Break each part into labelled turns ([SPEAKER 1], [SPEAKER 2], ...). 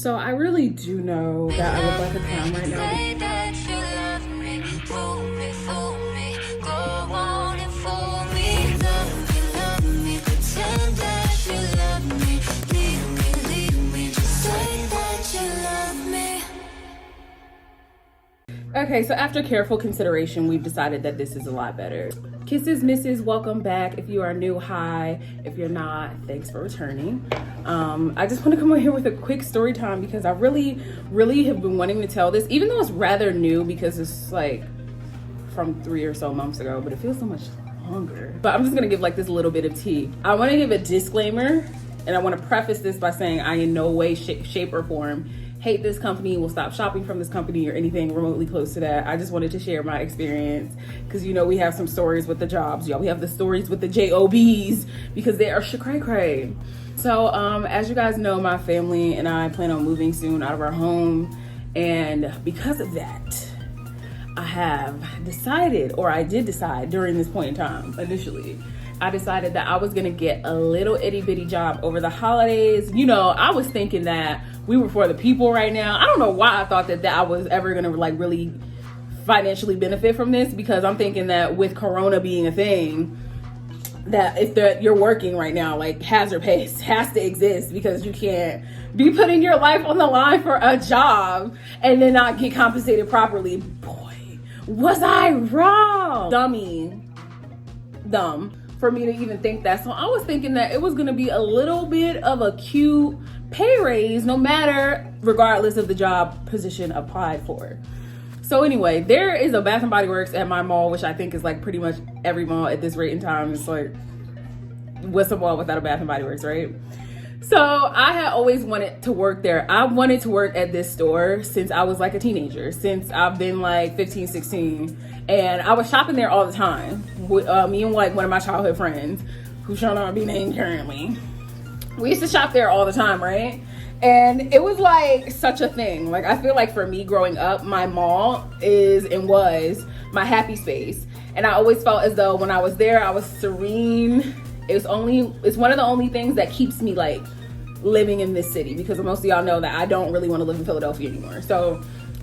[SPEAKER 1] So I really do know that I look like a clown right now. Okay, so after careful consideration, we've decided that this is a lot better. Kisses, misses, welcome back. If you are new, hi. If you're not, thanks for returning. I just want to come on here with a quick story time because I really have been wanting to tell this, even though it's rather new because it's like from 3 or so months ago, but it feels so much longer. But I'm just gonna give like this little bit of tea. I want to give a disclaimer, and I want to preface this by saying I in no way, shape, or form hate this company, will stop shopping from this company or anything remotely close to that. I just wanted to share my experience because, you know, we have some stories with the jobs, y'all. We have the stories with the JOBs because they are cray. So as you guys know, my family and I plan on moving soon out of our home. And because of that, I have decided, or I did decide during this point in time, initially, I decided that I was gonna get a little itty bitty job over the holidays. You know, I was thinking that we were for the people right now. I don't know why I thought that I was ever gonna like really financially benefit from this, because I'm thinking that with Corona being a thing, that if you're working right now, like hazard pay has to exist because you can't be putting your life on the line for a job and then not get compensated properly. Boy, was I wrong. Dumb for me to even think that. So I was thinking that it was gonna be a little bit of a cute pay raise, no matter, regardless of the job position applied for. So anyway, there is a Bath and Body Works at my mall, which I think is like pretty much every mall at this rate in time. It's like, what's a mall without a Bath and Body Works, right? So I had always wanted to work there. I wanted to work at this store since I was like a teenager, since I've been like 15, 16. And I was shopping there all the time with me and like one of my childhood friends, who shall not be named currently. We used to shop there all the time, right? And it was like such a thing. Like, I feel like for me growing up, my mall is and was my happy space. And I always felt as though when I was there, I was serene. It's one of the only things that keeps me like living in this city, because most of y'all know that I don't really want to live in Philadelphia anymore. So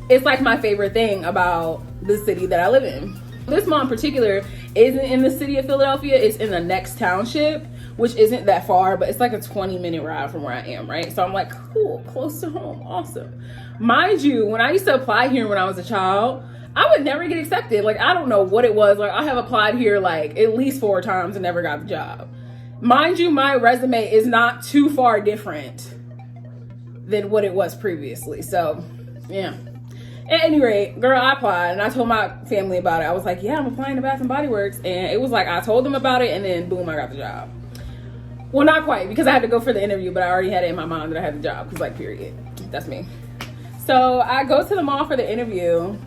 [SPEAKER 1] it's like my favorite thing about the city that I live in. This mall in particular isn't in the city of Philadelphia. It's in the next township, which isn't that far, but it's like a 20-minute ride from where I am, right? So I'm like, cool, close to home, awesome. Mind you, when I used to apply here when I was a child, I would never get accepted. Like, I don't know what it was. Like, I have applied here like at least 4 times and never got the job. Mind you, my resume is not too far different than what it was previously. So, yeah. At any rate, girl, I applied and I told my family about it. I was like, yeah, I'm applying to Bath and Body Works. And it was like, I told them about it and then boom, I got the job. Well, not quite, because I had to go for the interview, but I already had it in my mind that I had the job, because like, period. That's me. So I go to the mall for the interview,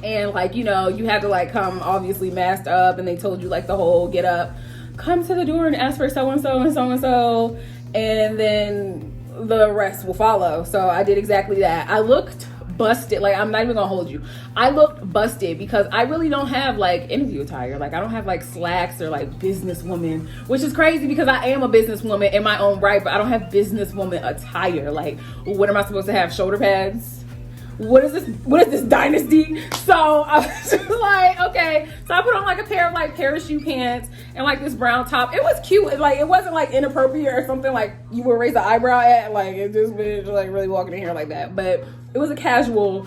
[SPEAKER 1] and like, you know, you had to like come obviously masked up, and they told you like the whole get up, come to the door and ask for so-and-so and so-and-so, and then the rest will follow. So I did exactly that. I looked busted. Like, I'm not even gonna hold you. I looked busted because I really don't have like interview attire. Like, I don't have like slacks or like businesswoman, which is crazy because I am a businesswoman in my own right, but I don't have businesswoman attire. Like, what am I supposed to have? Shoulder pads? What is this dynasty? So I was just like, okay. So I put on like a pair of like parachute pants and like this brown top. It was cute. It wasn't like inappropriate or something like you would raise the eyebrow at. Like, it just been like really walking in here like that. But it was a casual,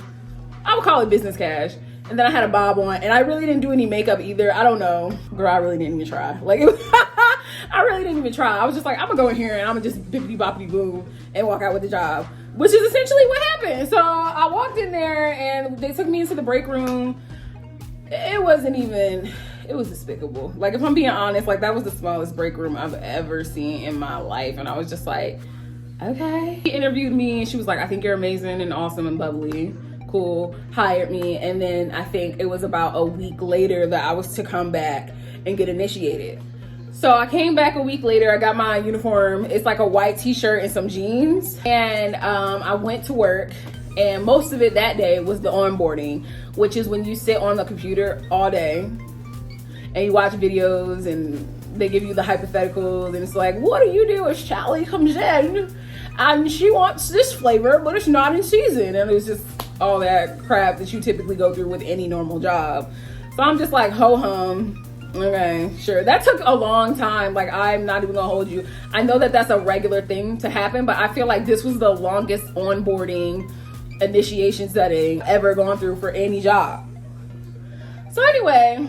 [SPEAKER 1] I would call it business cash. And then I had a bob on, and I really didn't do any makeup either. I don't know. Girl, I really didn't even try. Like, I really didn't even try. I was just like, I'm gonna go in here and I'm gonna just bippity boppity boo and walk out with the job, which is essentially what happened. So I walked in there and they took me into the break room. It was despicable. Like, if I'm being honest, like, that was the smallest break room I've ever seen in my life. And I was just like, okay. She interviewed me and she was like, I think you're amazing and awesome and bubbly. Cool. Hired me. And then I think it was about a week later that I was to come back and get initiated. So I came back a week later. I got my uniform. It's like a white t-shirt and some jeans. And I went to work. And most of it that day was the onboarding, which is when you sit on the computer all day and you watch videos and they give you the hypotheticals. And it's like, what do you do if Charlie comes in and she wants this flavor, but it's not in season. And it's just all that crap that you typically go through with any normal job. So I'm just like, ho hum. Okay, sure. That took a long time. Like, I'm not even gonna hold you. I know that that's a regular thing to happen, but I feel like this was the longest onboarding initiation setting ever gone through for any job. So anyway,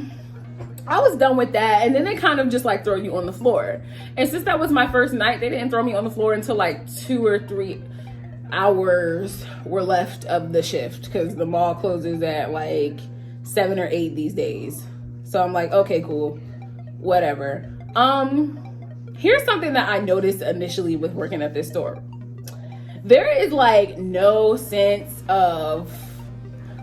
[SPEAKER 1] I was done with that, and then they kind of just like throw you on the floor. And since that was my first night, they didn't throw me on the floor until like 2 or 3 hours were left of the shift, because the mall closes at like 7 or 8 these days. So I'm like, okay, cool, whatever. Here's something that I noticed initially with working at this store. There is like no sense of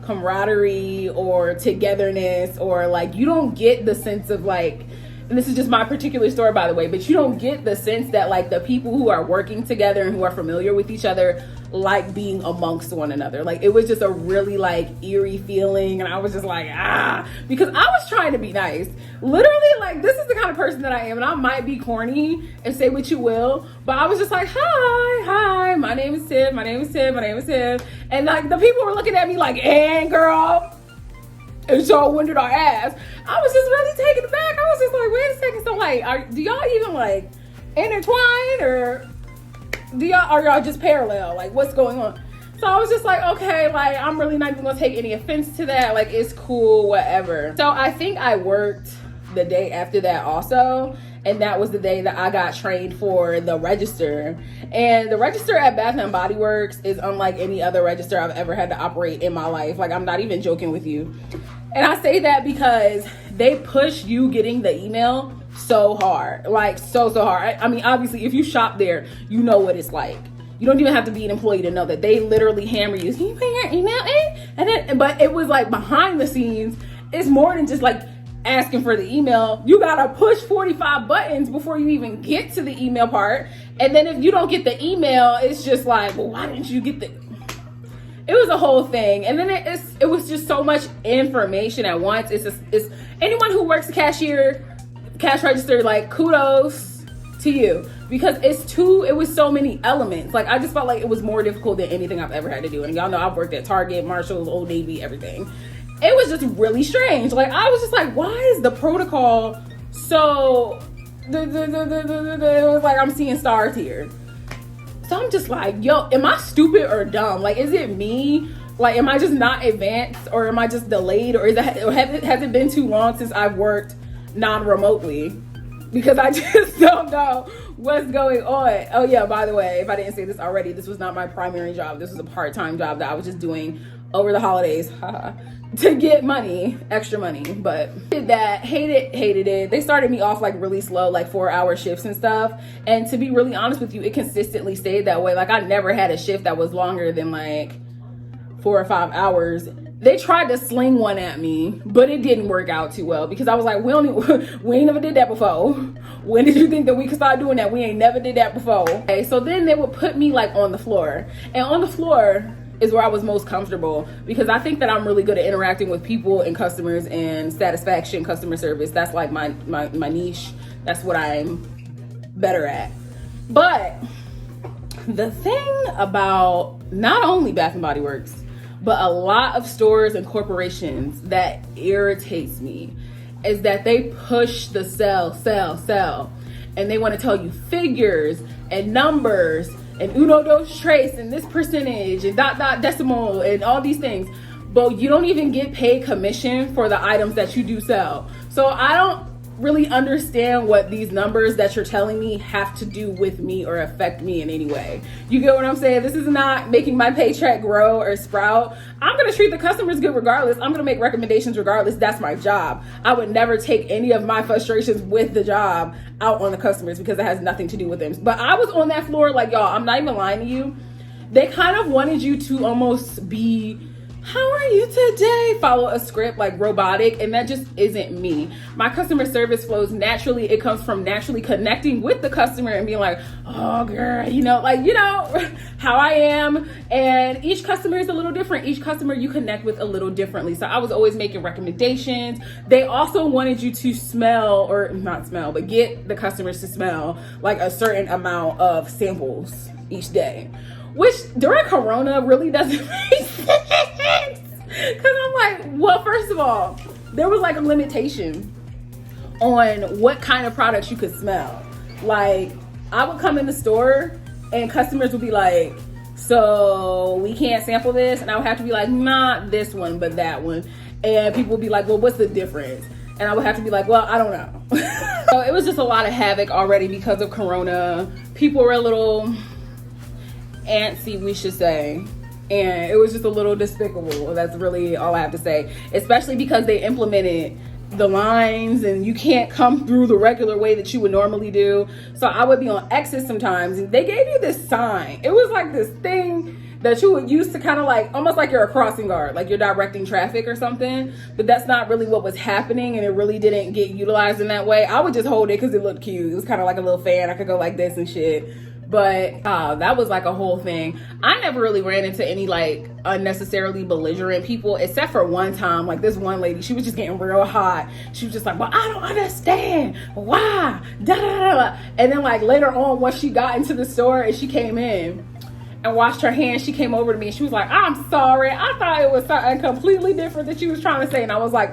[SPEAKER 1] camaraderie or togetherness, or like you don't get the sense of like, and this is just my particular store, by the way, but you don't get the sense that like the people who are working together and who are familiar with each other like being amongst one another. Like, it was just a really like eerie feeling, and I was just like, because I was trying to be nice. Literally, like, this is the kind of person that I am, and I might be corny and say what you will, but I was just like, hi, my name is Tiff, my name is Tiff, my name is Tiff. And like the people were looking at me like, and girl, and so when did I ask? I was just really taken aback. I was just like, wait a second. So like, do y'all even like intertwine, or are y'all just parallel? Like, what's going on? So I was just like, okay, like, I'm really not even gonna take any offense to that. Like, it's cool, whatever. So I think I worked the day after that also. And that was the day that I got trained for the register. And the register at Bath and Body Works is unlike any other register I've ever had to operate in my life. Like, I'm not even joking with you. And I say that because they push you getting the email so hard. Like, so hard. I mean, obviously, if you shop there, you know what it's like. You don't even have to be an employee to know that. They literally hammer you. Can you put your email in? But it was like behind the scenes. It's more than just like asking for the email. You gotta push 45 buttons before you even get to the email part. And then if you don't get the email, it's just like, well, why didn't you get the... It was a whole thing. And then it was just so much information at once. It's anyone who works cash register, like, kudos to you, because it was so many elements. Like, I just felt like it was more difficult than anything I've ever had to do. And y'all know I've worked at Target, Marshalls, Old Navy, everything. It was just really strange. Like, I was just like, why is the protocol so... It was like I'm seeing stars here. So I'm just like, yo, am I stupid or dumb? Like, is it me? Like, am I just not advanced, or am I just delayed? Or has it been too long since I've worked non-remotely? Because I just don't know what's going on. Oh yeah, by the way, if I didn't say this already, this was not my primary job. This was a part-time job that I was just doing over the holidays. To get money, extra money. But did that, hated it. They started me off like really slow, like 4-hour shifts and stuff. And to be really honest with you, it consistently stayed that way. Like, I never had a shift that was longer than like 4 or 5 hours. They tried to sling one at me, but it didn't work out too well, because I was like, we ain't never did that before. When did you think that we could start doing that? We ain't never did that before. Okay, so then they would put me like on the floor, and on the floor is where I was most comfortable, because I think that I'm really good at interacting with people and customers and satisfaction, customer service. That's like my niche. That's what I'm better at. But the thing about not only Bath and Body Works, but a lot of stores and corporations that irritates me is that they push the sell. And they want to tell you figures and numbers and uno dos tres and this percentage and dot decimal and all these things, but you don't even get paid commission for the items that you do sell. So I don't really understand what these numbers that you're telling me have to do with me or affect me in any way. You get what I'm saying? This is not making my paycheck grow or sprout. I'm gonna treat the customers good regardless. I'm gonna make recommendations regardless. That's my job. I would never take any of my frustrations with the job out on the customers, because it has nothing to do with them. But I was on that floor, like, y'all, I'm not even lying to you. They kind of wanted you to almost be, how are you today? Follow a script, like robotic, and that just isn't me. My customer service flows naturally. It comes from naturally connecting with the customer and being like, oh girl, like, how I am. And And each customer is a little different. Each customer you connect with a little differently. So I was always making recommendations. They also wanted you to smell, or not smell, but get the customers to smell like a certain amount of samples each day, which during Corona really doesn't make sense. Cause I'm like, well, first of all, there was like a limitation on what kind of products you could smell. Like, I would come in the store and customers would be like, so we can't sample this? And I would have to be like, not this one, but that one. And people would be like, well, what's the difference? And I would have to be like, well, I don't know. So it was just a lot of havoc already because of Corona. People were a little antsy, we should say. And it was just a little despicable. That's really all I have to say. Especially because they implemented the lines and you can't come through the regular way that you would normally do. So I would be on exit sometimes and they gave you this sign. It was like this thing that you would use to kind of like, almost like you're a crossing guard, like you're directing traffic or something. But that's not really what was happening, and it really didn't get utilized in that way. I would just hold it because it looked cute. It was kind of like a little fan. I could go like this and shit. But that was like a whole thing. I never really ran into any like unnecessarily belligerent people, except for one time. Like this one lady, she was just getting real hot. She was just like, well, I don't understand why, da da da da. And then like later on, once she got into the store and she came in and washed her hands, she came over to me and she was like, I'm sorry, I thought it was something completely different that you was trying to say. And I was like,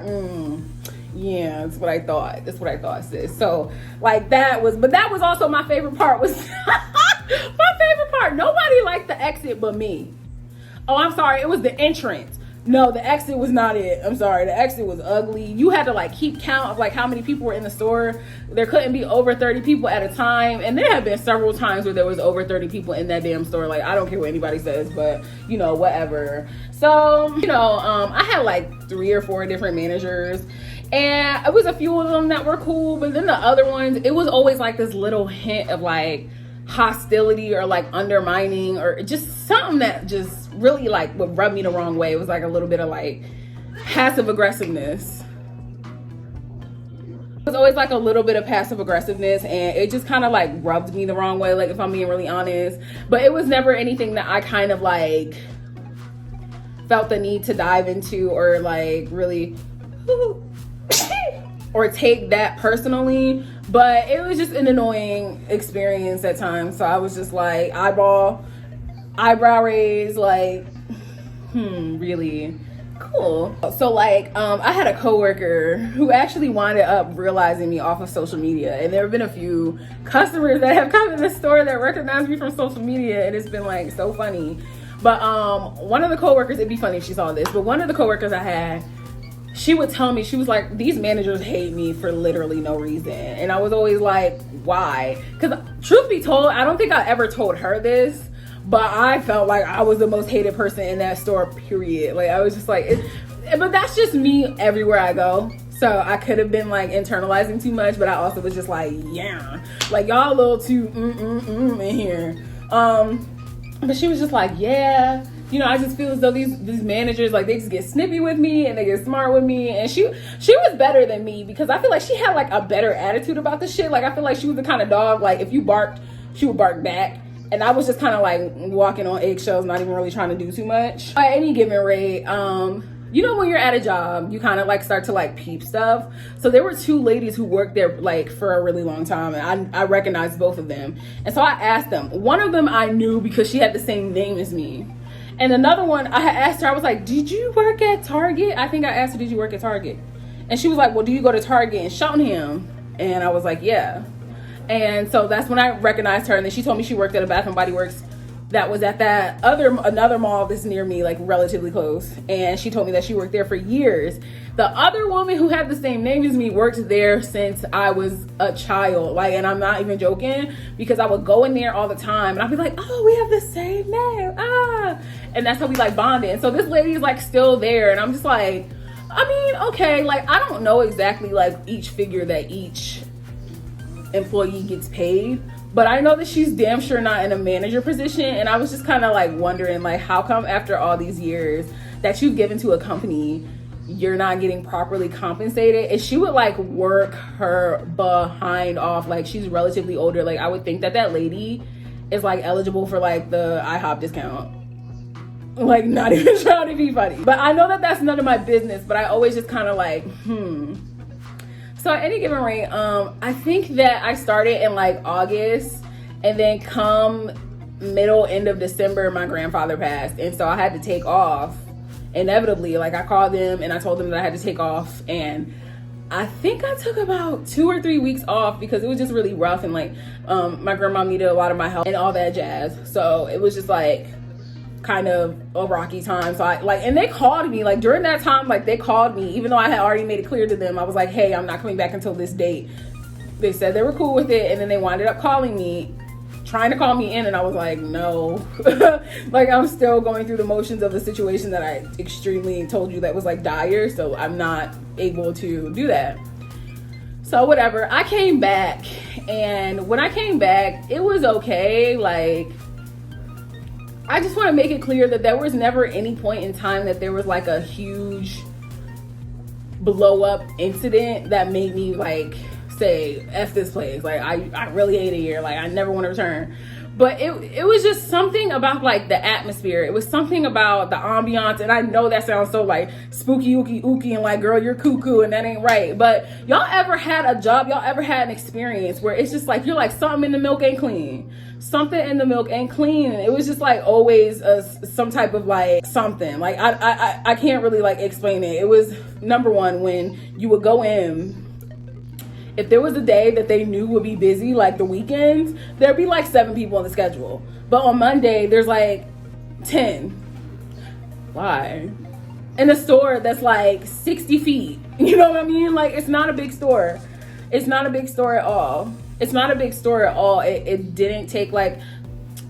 [SPEAKER 1] yeah, that's what I thought. That's what I thought, sis. So like that was also my favorite part was my favorite part. Nobody liked the exit but me. Oh, I'm sorry. It was the entrance. No, the exit was not it. I'm sorry. The exit was ugly. You had to like keep count of like how many people were in the store. There couldn't be over 30 people at a time. And there have been several times where there was over 30 people in that damn store. Like, I don't care what anybody says, but you know, whatever. So, you know, I had like 3 or 4 different managers. And it was a few of them that were cool. But then the other ones, it was always like this little hint of like hostility or like undermining or just something that just really like would rub me the wrong way. It was like a little bit of like passive aggressiveness. It was always like a little bit of passive aggressiveness, and it just kind of like rubbed me the wrong way, like if I'm being really honest. But it was never anything that I kind of like felt the need to dive into or like really or take that personally. But it was just an annoying experience at times. So I was just like eyebrow raise, like, really cool. So like, I had a coworker who actually wound up realizing me off of social media. And there have been a few customers that have come in the store that recognize me from social media. And it's been like so funny. But one of the coworkers, it'd be funny if she saw this, but one of the coworkers I had, she would tell me, she was like, these managers hate me for literally no reason. And I was always like, why? Because truth be told, I don't think I ever told her this, but I felt like I was the most hated person in that store, period. Like, I was just like, but that's just me everywhere I go. So I could have been like internalizing too much, but I also was just like, yeah, like y'all a little too in here. But she was just like, yeah, you know, I just feel as though these managers, like, they just get snippy with me and they get smart with me. And she was better than me because I feel like she had like a better attitude about the shit. Like, I feel like she was the kind of dog, like, if you barked, she would bark back. And I was just kind of like walking on eggshells, not even really trying to do too much. At any given rate, you know, when you're at a job, you kind of like start to like peep stuff. So there were 2 ladies who worked there like for a really long time, and I recognized both of them. And so I asked them. One of them I knew because she had the same name as me. And another one, I had asked her, I was like, did you work at Target? I think I asked her, did you work at Target? And she was like, well, do you go to Target in Cheltenham? And I was like, yeah. And so that's when I recognized her. And then she told me she worked at a Bath and Body Works that was at that another mall that's near me, like relatively close. And she told me that she worked there for years. The other woman who had the same name as me worked there since I was a child. Like, and I'm not even joking, because I would go in there all the time and I'd be like, oh, we have the same name. And that's how we like bonded. And so this lady is like still there. And I'm just like, I mean, okay, like, I don't know exactly like each figure that each employee gets paid, but I know that she's damn sure not in a manager position. And I was just kind of like wondering, like, how come after all these years that you've given to a company, you're not getting properly compensated? And she would like work her behind off. Like, she's relatively older. Like, I would think that that lady is like eligible for like the IHOP discount. Like, not even trying to be funny. But I know that that's none of my business, but I always just kind of like, So at any given rate, I think that I started in like August, and then come end of December, my grandfather passed. And so I had to take off inevitably. Like, I called them and I told them that I had to take off, and I think I took about 2 or 3 weeks off because it was just really rough, and like my grandma needed a lot of my help and all that jazz. So it was just like kind of a rocky time. So I like, and they called me like during that time, like they called me, even though I had already made it clear to them. I was like, hey, I'm not coming back until this date. They said they were cool with it, and then they wound up calling me, trying to call me in, and I was like, no. Like, I'm still going through the motions of the situation that I extremely told you that was like dire, so I'm not able to do that. So whatever, I came back, and when I came back, it was okay. Like, I just want to make it clear that there was never any point in time that there was like a huge blow up incident that made me like say F this place. Like, I really hate it here. Like, I never want to return. But it was just something about like the atmosphere. It was something about the ambiance. And I know that sounds so like spooky, ooky, and like, girl, you're cuckoo, and that ain't right. But y'all ever had a job, y'all ever had an experience where it's just like, you're like, something in the milk ain't clean. Something in the milk ain't clean. And it was just like always some type of like something. Like, I can't really like explain it. It was, number one, when you would go in, if there was a day that they knew would be busy, like the weekends, there'd be like 7 people on the schedule. But on Monday, there's like 10. Why? In a store that's like 60 feet. You know what I mean? Like, it's not a big store. It's not a big store at all. It's not a big store at all. It didn't take like,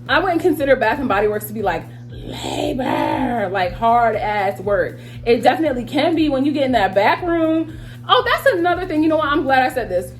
[SPEAKER 1] I wouldn't consider Bath and Body Works to be like labor, like hard ass work. It definitely can be when you get in that back room. Oh, that's another thing. You know what? I'm glad I said this.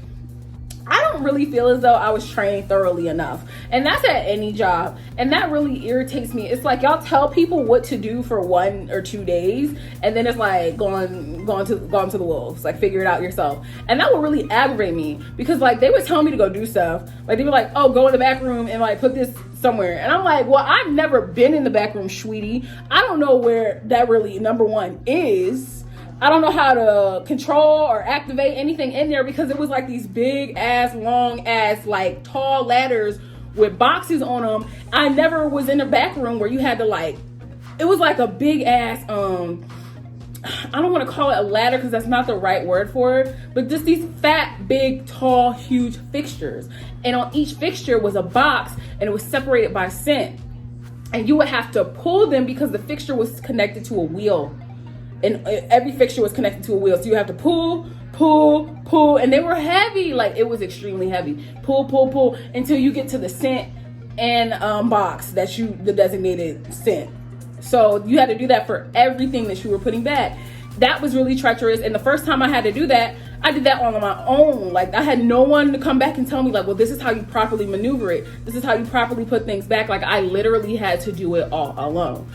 [SPEAKER 1] I don't really feel as though I was trained thoroughly enough. And that's at any job. And that really irritates me. It's like, y'all tell people what to do for 1 or 2 days, and then it's like gone to the wolves. Like, figure it out yourself. And that would really aggravate me, because like they would tell me to go do stuff. Like, they were like, oh, go in the back room and like put this somewhere. And I'm like, well, I've never been in the back room, sweetie. I don't know where that really, number one, is. I don't know how to control or activate anything in there, because it was like these big ass, long ass, like tall ladders with boxes on them. I never was in a back room where you had to like, it was like a big ass, I don't want to call it a ladder because that's not the right word for it, but just these fat, big, tall, huge fixtures. And on each fixture was a box, and it was separated by scent. And you would have to pull them because the fixture was connected to a wheel. And every fixture was connected to a wheel. So you have to pull, and they were heavy. Like, it was extremely heavy. Pull, until you get to the scent and box that the designated scent. So you had to do that for everything that you were putting back. That was really treacherous. And the first time I had to do that, I did that on my own. Like, I had no one to come back and tell me like, well, this is how you properly maneuver it. This is how you properly put things back. Like, I literally had to do it all alone.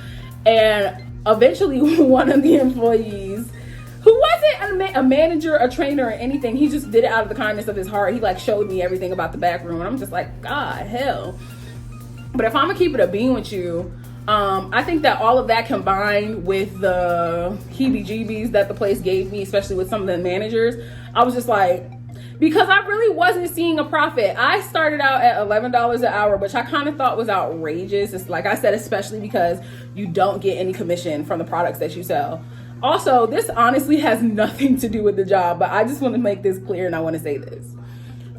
[SPEAKER 1] And eventually, one of the employees, who wasn't a manager, a trainer, or anything, he just did it out of the kindness of his heart. He like showed me everything about the back room, and I'm just like, God, hell. But if I'm gonna keep it a bean with you, I think that all of that combined with the heebie-jeebies that the place gave me, especially with some of the managers, I was just like, because I really wasn't seeing a profit. I started out at $11 an hour, which I kind of thought was outrageous. It's like I said, especially because you don't get any commission from the products that you sell. Also, this honestly has nothing to do with the job, but I just want to make this clear, and I want to say this.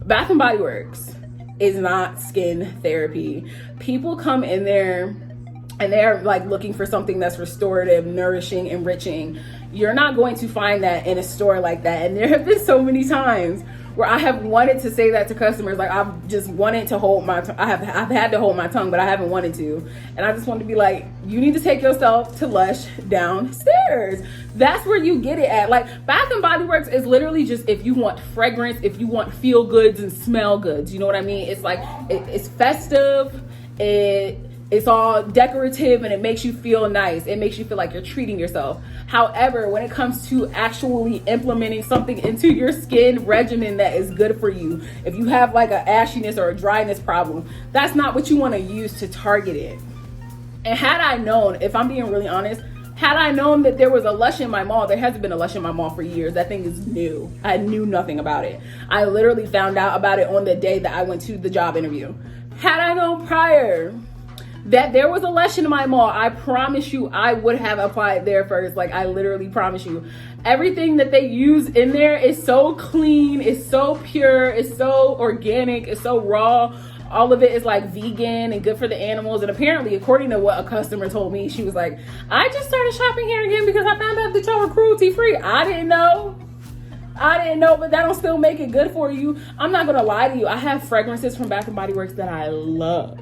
[SPEAKER 1] Bath and Body Works is not skin therapy. People come in there and they're like looking for something that's restorative, nourishing, enriching. You're not going to find that in a store like that. And there have been so many times where I have wanted to say that to customers. Like, I've just wanted to hold my tongue. I've had to hold my tongue, but I haven't wanted to. And I just want to be like, you need to take yourself to Lush downstairs. That's where you get it at. Like, Bath and Body Works is literally just if you want fragrance, if you want feel goods and smell goods. You know what I mean? It's like, it's festive. It's all decorative, and it makes you feel nice. It makes you feel like you're treating yourself. However, when it comes to actually implementing something into your skin regimen that is good for you, if you have like an ashiness or a dryness problem, that's not what you want to use to target it. And had I known, if I'm being really honest, had I known that there was a Lush in my mall, there hasn't been a Lush in my mall for years. That thing is new. I knew nothing about it. I literally found out about it on the day that I went to the job interview. Had I known prior that there was a Lush in my mall, I promise you I would have applied there first. Like, I literally promise you. Everything that they use in there is so clean, it's so pure, it's so organic, it's so raw. All of it is like vegan and good for the animals. And apparently, according to what a customer told me, she was like, I just started shopping here again because I found out that y'all were cruelty free. I didn't know, but that'll still make it good for you. I'm not gonna lie to you. I have fragrances from Bath & Body Works that I love,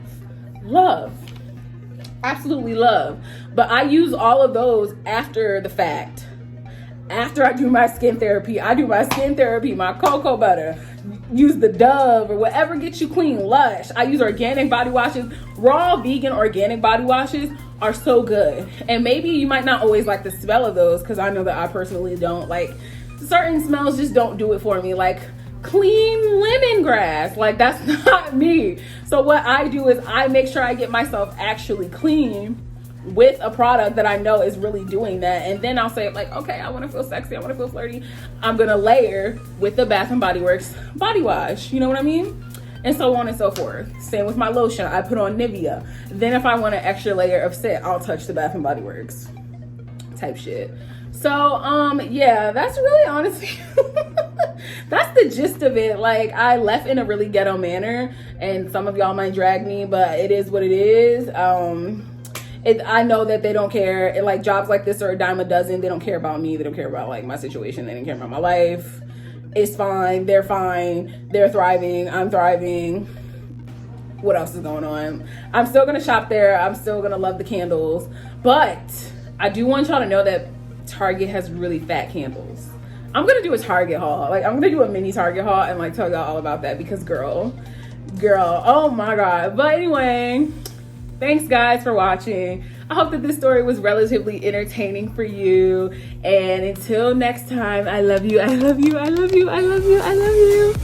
[SPEAKER 1] absolutely love. But I use all of those after the fact. After I do my skin therapy, my cocoa butter, use the Dove or whatever gets you clean, Lush. I use organic body washes. Raw vegan organic body washes are so good. And maybe you might not always like the smell of those, because I know that I personally don't. Like, certain smells just don't do it for me. Like clean lemongrass, like that's not me. So what I do is I make sure I get myself actually clean with a product that I know is really doing that. And then I'll say, like, okay, I want to feel sexy, I want to feel flirty, I'm gonna layer with the Bath & Body Works body wash, you know what I mean? And so on and so forth. Same with my lotion, I put on Nivea. Then if I want an extra layer of scent, I'll touch the Bath & Body Works type shit. So yeah, that's really honestly that's the gist of it. Like, I left in a really ghetto manner, and some of y'all might drag me, but it is what it is. I know that they don't care. Like, jobs like this are a dime a dozen. They don't care about me. They don't care about, like, my situation. They don't care about my life. It's fine. They're fine. They're thriving. I'm thriving. What else is going on? I'm still going to shop there. I'm still going to love the candles. But I do want y'all to know that Target has really fat candles. I'm going to do a Target haul. Like, I'm going to do a mini Target haul and, like, tell y'all all about that because, girl, oh, my God. But anyway, thanks guys for watching. I hope that this story was relatively entertaining for you. And until next time, I love you, I love you, I love you, I love you, I love you.